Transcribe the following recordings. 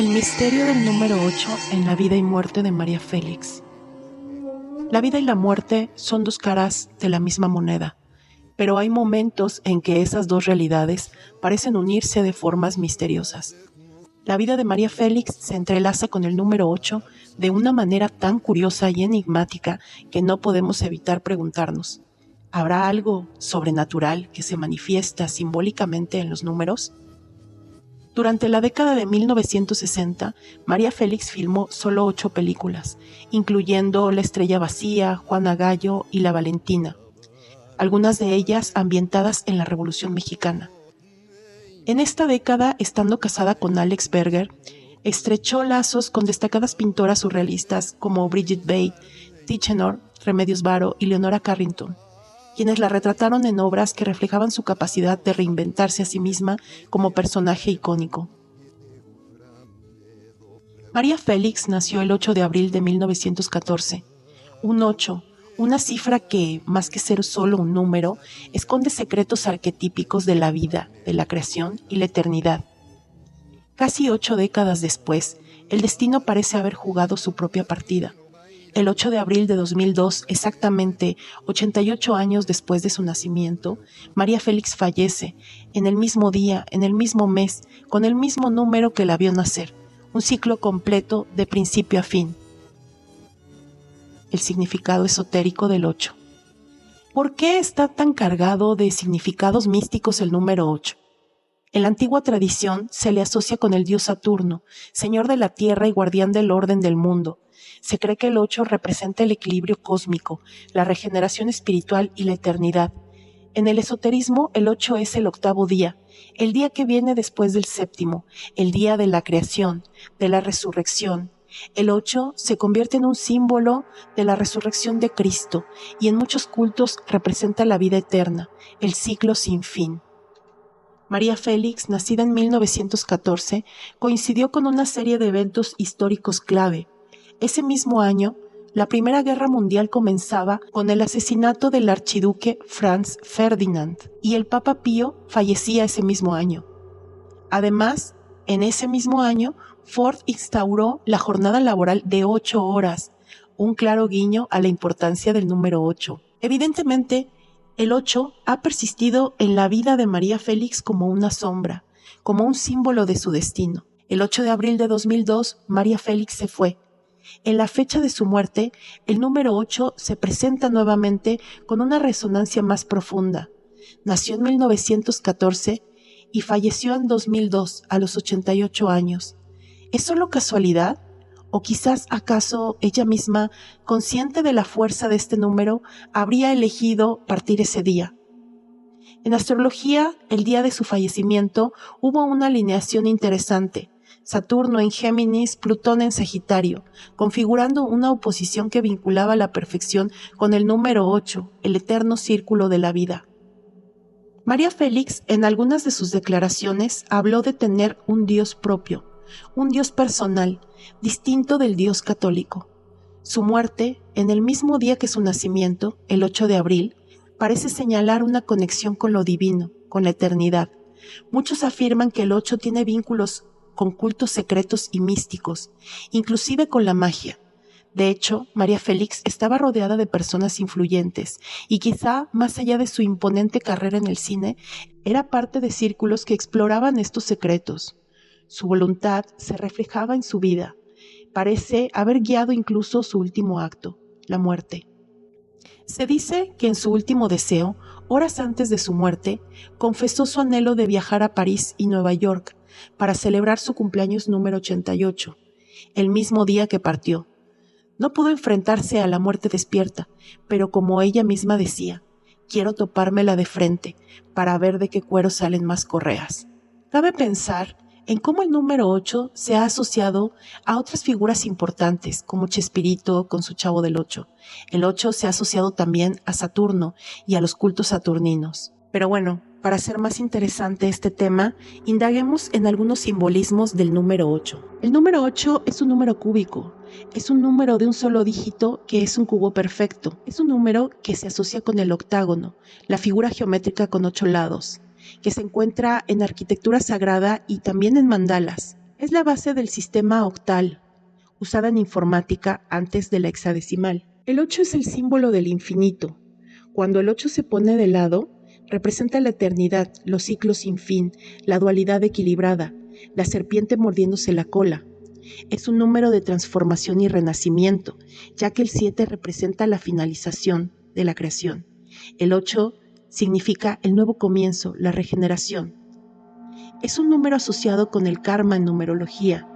El misterio del número 8 en la vida y muerte de María Félix. La vida y la muerte son dos caras de la misma moneda, pero hay momentos en que esas dos realidades parecen unirse de formas misteriosas. La vida de María Félix se entrelaza con el número 8 de una manera tan curiosa y enigmática que no podemos evitar preguntarnos: ¿habrá algo sobrenatural que se manifiesta simbólicamente en los números? Durante la década de 1960, María Félix filmó solo 8 películas, incluyendo La estrella vacía, Juana Gallo y La Valentina, algunas de ellas ambientadas en la Revolución Mexicana. En esta década, estando casada con Alex Berger, estrechó lazos con destacadas pintoras surrealistas como Brigitte Bate, Tichenor, Remedios Varo y Leonora Carrington, quienes la retrataron en obras que reflejaban su capacidad de reinventarse a sí misma como personaje icónico. María Félix nació el 8 de abril de 1914. Un 8, una cifra que, más que ser solo un número, esconde secretos arquetípicos de la vida, de la creación y la eternidad. Casi 8 décadas después, el destino parece haber jugado su propia partida. El 8 de abril de 2002, exactamente 88 años después de su nacimiento, María Félix fallece, en el mismo día, en el mismo mes, con el mismo número que la vio nacer, un ciclo completo de principio a fin. El significado esotérico del 8. ¿Por qué está tan cargado de significados místicos el número 8? En la antigua tradición se le asocia con el dios Saturno, señor de la tierra y guardián del orden del mundo. Se cree que el 8 representa el equilibrio cósmico, la regeneración espiritual y la eternidad. En el esoterismo, el 8 es el octavo día, el día que viene después del séptimo, el día de la creación, de la resurrección. El 8 se convierte en un símbolo de la resurrección de Cristo y en muchos cultos representa la vida eterna, el ciclo sin fin. María Félix, nacida en 1914, coincidió con una serie de eventos históricos clave. Ese mismo año, la Primera Guerra Mundial comenzaba con el asesinato del archiduque Franz Ferdinand y el Papa Pío fallecía ese mismo año. Además, en ese mismo año, Ford instauró la jornada laboral de 8 horas, un claro guiño a la importancia del número 8. Evidentemente, el 8 ha persistido en la vida de María Félix como una sombra, como un símbolo de su destino. El 8 de abril de 2002, María Félix se fue. En la fecha de su muerte, el número 8 se presenta nuevamente con una resonancia más profunda. Nació en 1914 y falleció en 2002 a los 88 años. ¿Es solo casualidad? ¿O quizás acaso ella misma, consciente de la fuerza de este número, habría elegido partir ese día? En astrología, el día de su fallecimiento, hubo una alineación interesante: Saturno en Géminis, Plutón en Sagitario, configurando una oposición que vinculaba la perfección con el número 8, el eterno círculo de la vida. María Félix, en algunas de sus declaraciones, habló de tener un Dios propio, un Dios personal, distinto del Dios católico. Su muerte, en el mismo día que su nacimiento, el 8 de abril, parece señalar una conexión con lo divino, con la eternidad. Muchos afirman que el 8 tiene vínculos con cultos secretos y místicos, inclusive con la magia. De hecho, María Félix estaba rodeada de personas influyentes y quizá, más allá de su imponente carrera en el cine, era parte de círculos que exploraban estos secretos. Su voluntad se reflejaba en su vida. Parece haber guiado incluso su último acto, la muerte. Se dice que en su último deseo, horas antes de su muerte, confesó su anhelo de viajar a París y Nueva York para celebrar su cumpleaños número 88, el mismo día que partió. No pudo enfrentarse a la muerte despierta, pero como ella misma decía, quiero topármela de frente para ver de qué cuero salen más correas. Cabe pensar en cómo el número 8 se ha asociado a otras figuras importantes, como Chespirito con su Chavo del 8. El 8 se ha asociado también a Saturno y a los cultos saturninos. Pero bueno, para hacer más interesante este tema, indaguemos en algunos simbolismos del número 8. El número 8 es un número cúbico. Es un número de un solo dígito que es un cubo perfecto. Es un número que se asocia con el octágono, la figura geométrica con 8 lados, que se encuentra en arquitectura sagrada y también en mandalas. Es la base del sistema octal, usada en informática antes de la hexadecimal. El 8 es el símbolo del infinito. Cuando el 8 se pone de lado, representa la eternidad, los ciclos sin fin, la dualidad equilibrada, la serpiente mordiéndose la cola. Es un número de transformación y renacimiento, ya que el 7 representa la finalización de la creación. El 8 significa el nuevo comienzo, la regeneración. Es un número asociado con el karma en numerología.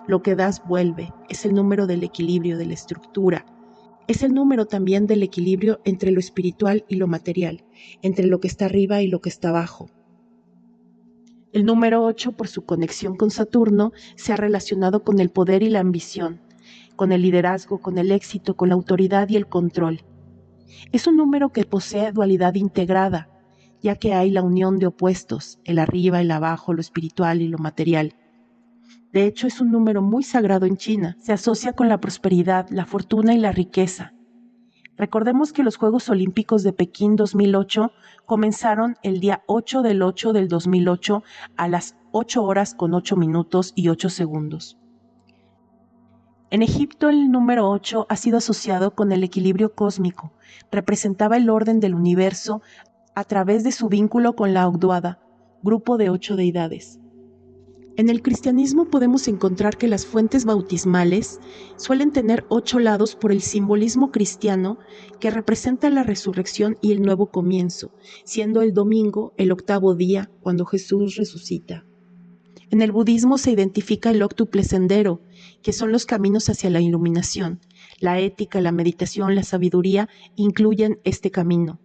Lo que das vuelve, es el número del equilibrio, de la estructura. Es el número también del equilibrio entre lo espiritual y lo material, entre lo que está arriba y lo que está abajo. El número 8, por su conexión con Saturno, se ha relacionado con el poder y la ambición, con el liderazgo, con el éxito, con la autoridad y el control. Es un número que posee dualidad integrada, ya que hay la unión de opuestos, el arriba, el abajo, lo espiritual y lo material. De hecho, es un número muy sagrado en China. Se asocia con la prosperidad, la fortuna y la riqueza. Recordemos que los Juegos Olímpicos de Pekín 2008 comenzaron el día 8 del 8 del 2008 a las 8 horas con 8 minutos y 8 segundos. En Egipto, el número 8 ha sido asociado con el equilibrio cósmico. Representaba el orden del universo a través de su vínculo con la Ogdoada, grupo de 8 deidades. En el cristianismo podemos encontrar que las fuentes bautismales suelen tener 8 lados por el simbolismo cristiano que representa la resurrección y el nuevo comienzo, siendo el domingo el 8º día cuando Jesús resucita. En el budismo se identifica el óctuple sendero, que son los caminos hacia la iluminación. La ética, la meditación, la sabiduría incluyen este camino.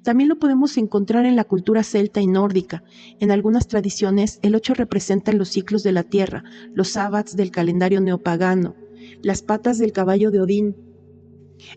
También lo podemos encontrar en la cultura celta y nórdica. En algunas tradiciones, el 8 representa los ciclos de la tierra, los sabbats del calendario neopagano, las patas del caballo de Odín.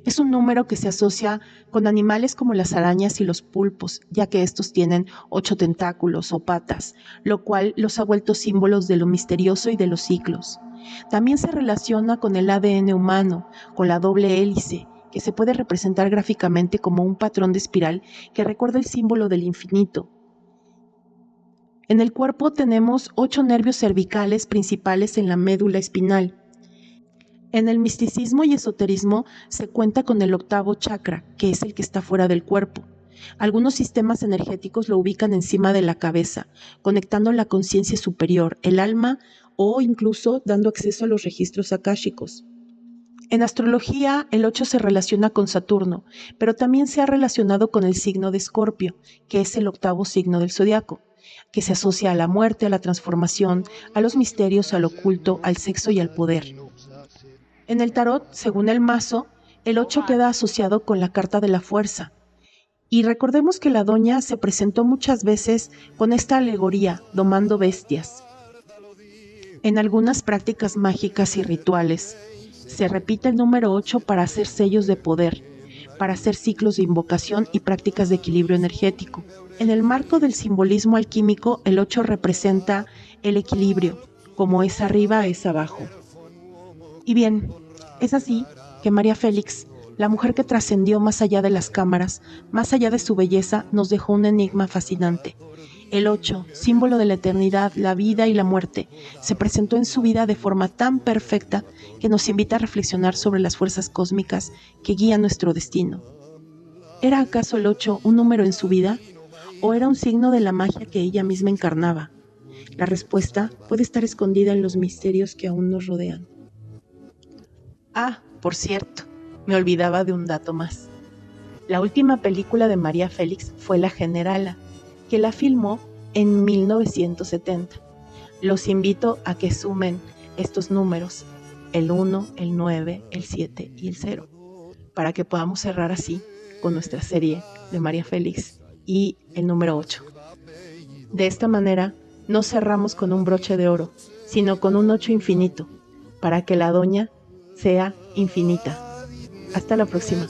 Es un número que se asocia con animales como las arañas y los pulpos, ya que estos tienen 8 tentáculos o patas, lo cual los ha vuelto símbolos de lo misterioso y de los ciclos. También se relaciona con el ADN humano, con la doble hélice, que se puede representar gráficamente como un patrón de espiral que recuerda el símbolo del infinito. En el cuerpo tenemos 8 nervios cervicales principales en la médula espinal. En el misticismo y esoterismo se cuenta con el 8º chakra, que es el que está fuera del cuerpo. Algunos sistemas energéticos lo ubican encima de la cabeza, conectando la conciencia superior, el alma o incluso dando acceso a los registros akáshicos. En astrología, el 8 se relaciona con Saturno, pero también se ha relacionado con el signo de Escorpio, que es el 8º signo del zodiaco, que se asocia a la muerte, a la transformación, a los misterios, al oculto, al sexo y al poder. En el tarot, según el mazo, el 8 queda asociado con la carta de la fuerza. Y recordemos que la doña se presentó muchas veces con esta alegoría, domando bestias. En algunas prácticas mágicas y rituales, se repite el número 8 para hacer sellos de poder, para hacer ciclos de invocación y prácticas de equilibrio energético. En el marco del simbolismo alquímico, el 8 representa el equilibrio, como es arriba es abajo. Y bien, es así que María Félix, la mujer que trascendió más allá de las cámaras, más allá de su belleza, nos dejó un enigma fascinante. El 8, símbolo de la eternidad, la vida y la muerte, se presentó en su vida de forma tan perfecta que nos invita a reflexionar sobre las fuerzas cósmicas que guían nuestro destino. ¿Era acaso el 8 un número en su vida? ¿O era un signo de la magia que ella misma encarnaba? La respuesta puede estar escondida en los misterios que aún nos rodean. Ah, por cierto, me olvidaba de un dato más. La última película de María Félix fue La Generala, que la filmó en 1970. Los invito a que sumen estos números, el 1, el 9, el 7 y el 0, para que podamos cerrar así con nuestra serie de María Félix y el número 8. De esta manera, no cerramos con un broche de oro, sino con un 8 infinito, para que la doña sea infinita. Hasta la próxima.